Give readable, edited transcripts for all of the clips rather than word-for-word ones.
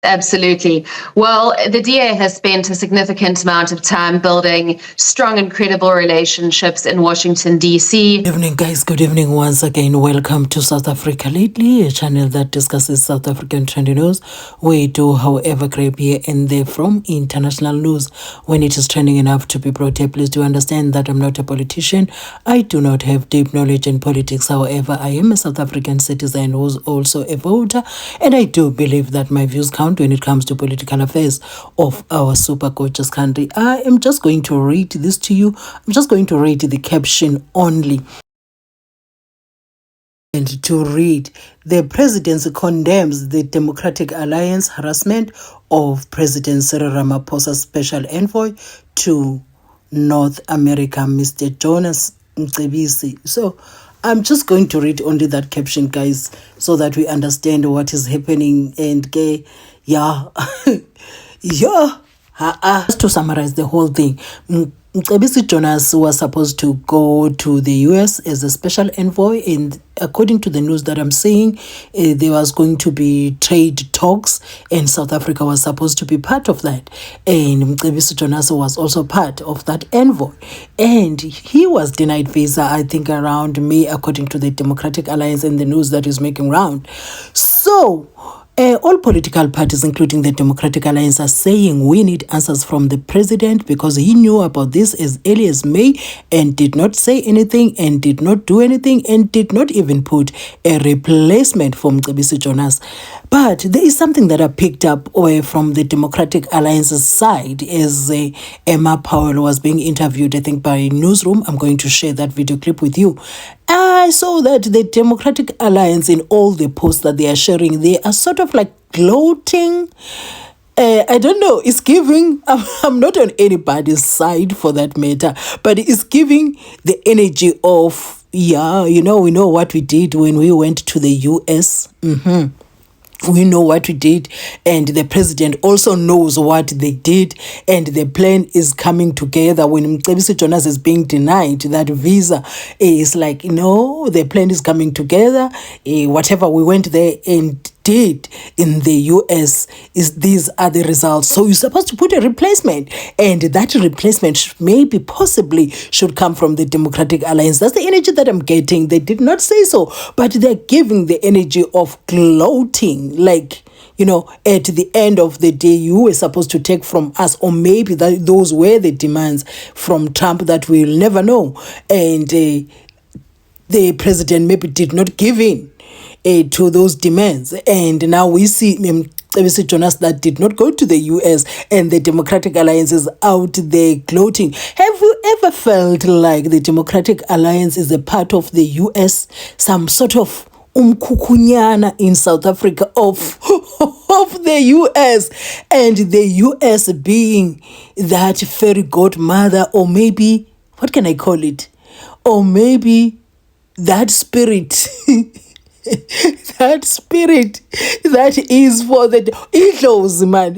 Absolutely. Well, the DA has spent a significant amount of time building strong and credible relationships in Washington, D.C. Good evening, guys. Good evening once again. Welcome to South Africa Lately, a channel that discusses South African trendy news. We do, however, grab here and there from international news. When it is trending enough to be brought here, please do understand that I'm not a politician. I do not have deep knowledge in politics. However, I am a South African citizen who's also a voter, and I do believe that my views count when it comes to political affairs of our super gorgeous country. I am just going to read this to you. I'm just going to read the caption only. And to read, the presidency condemns the Democratic Alliance harassment of President Cyril Ramaphosa's special envoy to North America, Mr. Jonas Mcebisi. So I'm just going to read only that caption, guys, so that we understand what is happening. And yeah, just to summarize the whole thing, Mcebisi Jonas was supposed to go to the US as a special envoy, and according to the news that I'm seeing, there was going to be trade talks, and South Africa was supposed to be part of that. And Mcebisi Jonas was also part of that envoy, and he was denied visa, I think, around May, according to the Democratic Alliance and the news that is making round. So all political parties, including the Democratic Alliance, are saying we need answers from the president, because he knew about this as early as May and did not say anything and did not do anything and did not even put a replacement for Mcebisi Jonas. But there is something that I picked up from the Democratic Alliance's side as Emma Powell was being interviewed, I think, by Newsroom. I'm going to share that video clip with you. I saw that the Democratic Alliance, in all the posts that they are sharing, they are sort of like gloating. I don't know, it's giving, I'm not on anybody's side for that matter, but it's giving the energy of, yeah, you know, we know what we did when we went to the US. We know what we did, and the president also knows what they did, and the plan is coming together. When Mcebisi Jonas is being denied that visa, it's like, no, the plan is coming together. Whatever we went there and did in the US, is these are the results. So you're supposed to put a replacement, and that replacement maybe possibly should come from the Democratic Alliance. That's the energy that I'm getting. They did not say so, but they're giving the energy of gloating, like, you know, at the end of the day, you were supposed to take from us, or maybe that those were the demands from Trump that we'll never know. And the president maybe did not give in to those demands, and now we see Mcebisi Jonas that did not go to the US, and the Democratic Alliance is out there gloating. Have you ever felt like the Democratic Alliance is a part of the US, some sort of umkukunyana in South Africa of the US, and the US being that fairy godmother, or maybe, what can I call it, or maybe that spirit that spirit that is for the idlos, man,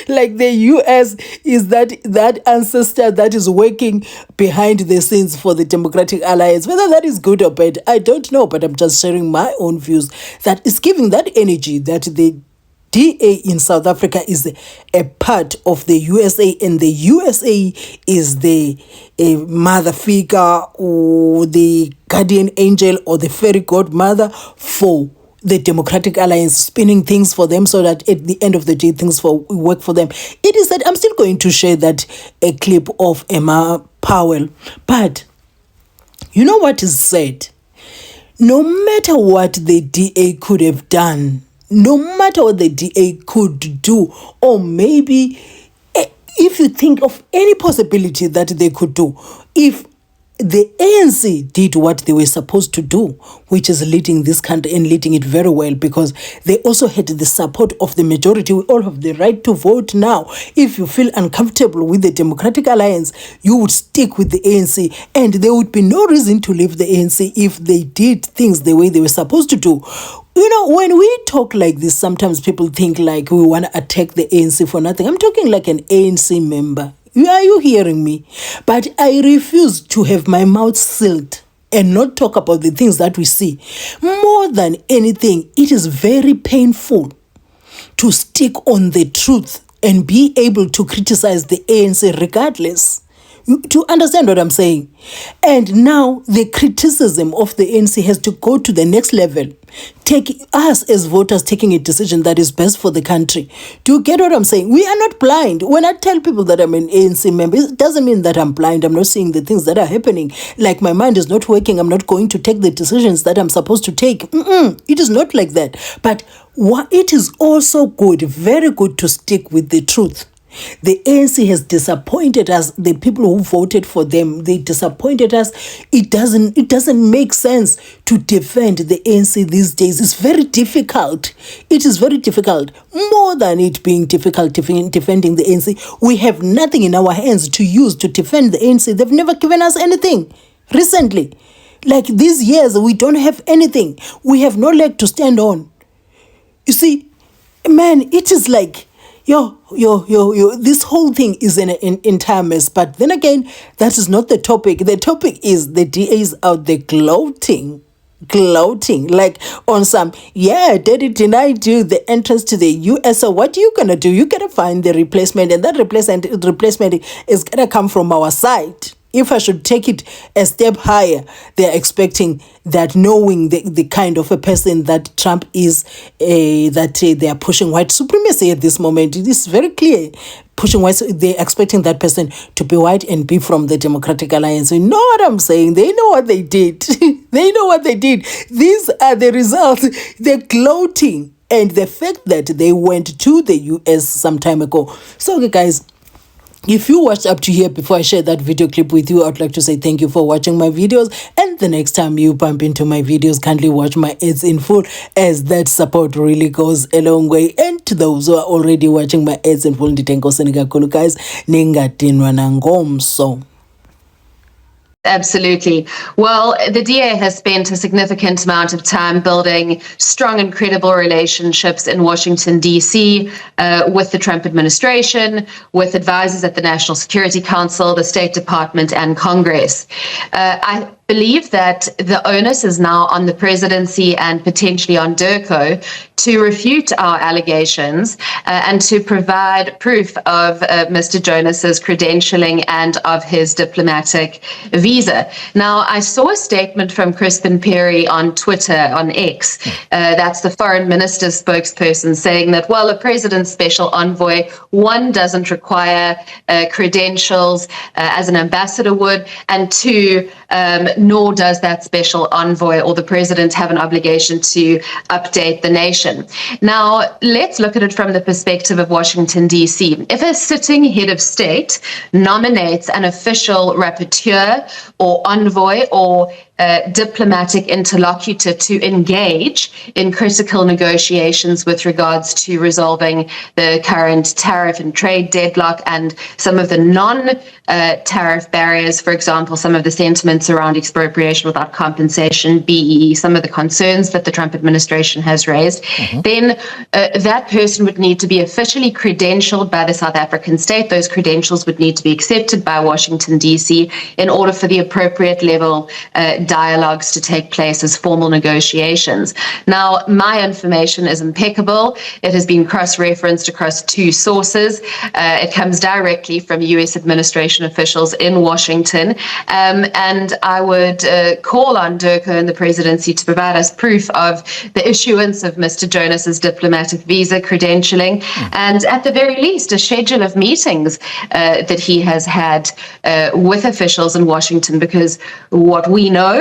like the US is that ancestor that is working behind the scenes for the Democratic Alliance. Whether that is good or bad, I don't know, but I'm just sharing my own views, that is giving that energy that the DA in South Africa is a part of the USA, and the USA is the mother figure, or the guardian angel, or the fairy godmother for the Democratic Alliance, spinning things for them so that at the end of the day things work for them. It is that I'm still going to share that a clip of Emma Powell, but you know what is said? No matter what the DA could have done, no matter what the DA could do, or maybe if you think of any possibility that they could do, if the ANC did what they were supposed to do, which is leading this country and leading it very well, because they also had the support of the majority. We all have the right to vote now. If you feel uncomfortable with the Democratic Alliance, you would stick with the ANC, and there would be no reason to leave the ANC if they did things the way they were supposed to do. You know, when we talk like this, sometimes people think like we want to attack the ANC for nothing. I'm talking like an ANC member. Are you hearing me? But I refuse to have my mouth sealed and not talk about the things that we see. More than anything, it is very painful to stick on the truth and be able to criticize the ANC regardless. Do you understand what I'm saying? And now the criticism of the ANC has to go to the next level. Take us as voters taking a decision that is best for the country. Do you get what I'm saying? We are not blind. When I tell people that I'm an ANC member, it doesn't mean that I'm blind. I'm not seeing the things that are happening. Like my mind is not working. I'm not going to take the decisions that I'm supposed to take. It is not like that. But it is also good, very good to stick with the truth. The ANC has disappointed us. The people who voted for them, they disappointed us. It doesn't make sense to defend the ANC these days. It's very difficult. It is very difficult. More than it being difficult defending the ANC, we have nothing in our hands to use to defend the ANC. They've never given us anything recently. Like these years, we don't have anything. We have no leg to stand on. You see, man, it is like, this whole thing is an entire mess. But then again, that is not the topic. The topic is the DAs out there gloating like on some, daddy denied you the entrance to the US, so what are you gonna do? You gotta find the replacement, and that replacement is gonna come from our side. If I should take it a step higher, they're expecting that, knowing the kind of a person that Trump is, that they are pushing white supremacy at this moment. It is very clear. Pushing white, they're expecting that person to be white and be from the Democratic Alliance. You know what I'm saying? They know what they did. They know what they did. These are the results. They're gloating. And the fact that they went to the US some time ago. So, okay, guys, if you watched up to here before I share that video clip with you, I would like to say thank you for watching my videos. And the next time you bump into my videos, kindly watch my ads in full, as that support really goes a long way. And to those who are already watching my ads in full, guys, ningadinwa nangomso. Absolutely. Well, the DA has spent a significant amount of time building strong and credible relationships in Washington, D.C., with the Trump administration, with advisors at the National Security Council, the State Department, and Congress. I believe that the onus is now on the presidency and potentially on DIRCO to refute our allegations and to provide proof of Mr. Jonas's credentialing and of his diplomatic visa. Now, I saw a statement from Crispin Perry on Twitter, on X, that's the foreign minister's spokesperson, saying that, well, a president's special envoy, one, doesn't require credentials as an ambassador would, and two, nor does that special envoy or the president have an obligation to update the nation. Now, let's look at it from the perspective of Washington, D.C. If a sitting head of state nominates an official rapporteur or envoy or diplomatic interlocutor to engage in critical negotiations with regards to resolving the current tariff and trade deadlock and some of the non-tariff barriers, for example, some of the sentiments around expropriation without compensation, BEE, some of the concerns that the Trump administration has raised, then that person would need to be officially credentialed by the South African state. Those credentials would need to be accepted by Washington, D.C. in order for the appropriate level dialogues to take place as formal negotiations. Now, my information is impeccable. It has been cross-referenced across two sources. It comes directly from U.S. administration officials in Washington. And I would call on DIRCO and the presidency to provide us proof of the issuance of Mr. Jonas's diplomatic visa credentialing, and at the very least, a schedule of meetings that he has had with officials in Washington, because what we know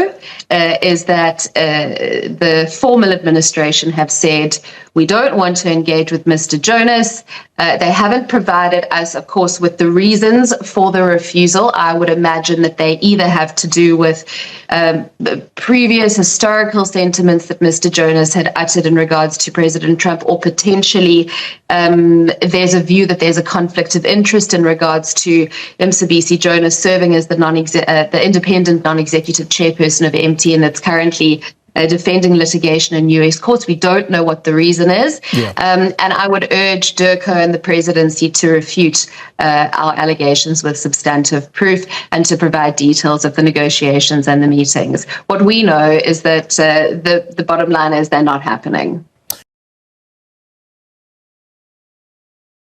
is that the formal administration have said, we don't want to engage with Mr. Jonas. They haven't provided us, of course, with the reasons for the refusal. I would imagine that they either have to do with previous historical sentiments that Mr. Jonas had uttered in regards to President Trump, or potentially there's a view that there's a conflict of interest in regards to Mcebisi Jonas serving as the independent non-executive chairperson of MT, and that's currently defending litigation in U.S. courts. We don't know what the reason is. And I would urge DIRCO and the presidency to refute our allegations with substantive proof and to provide details of the negotiations and the meetings. What we know is that the bottom line is they're not happening.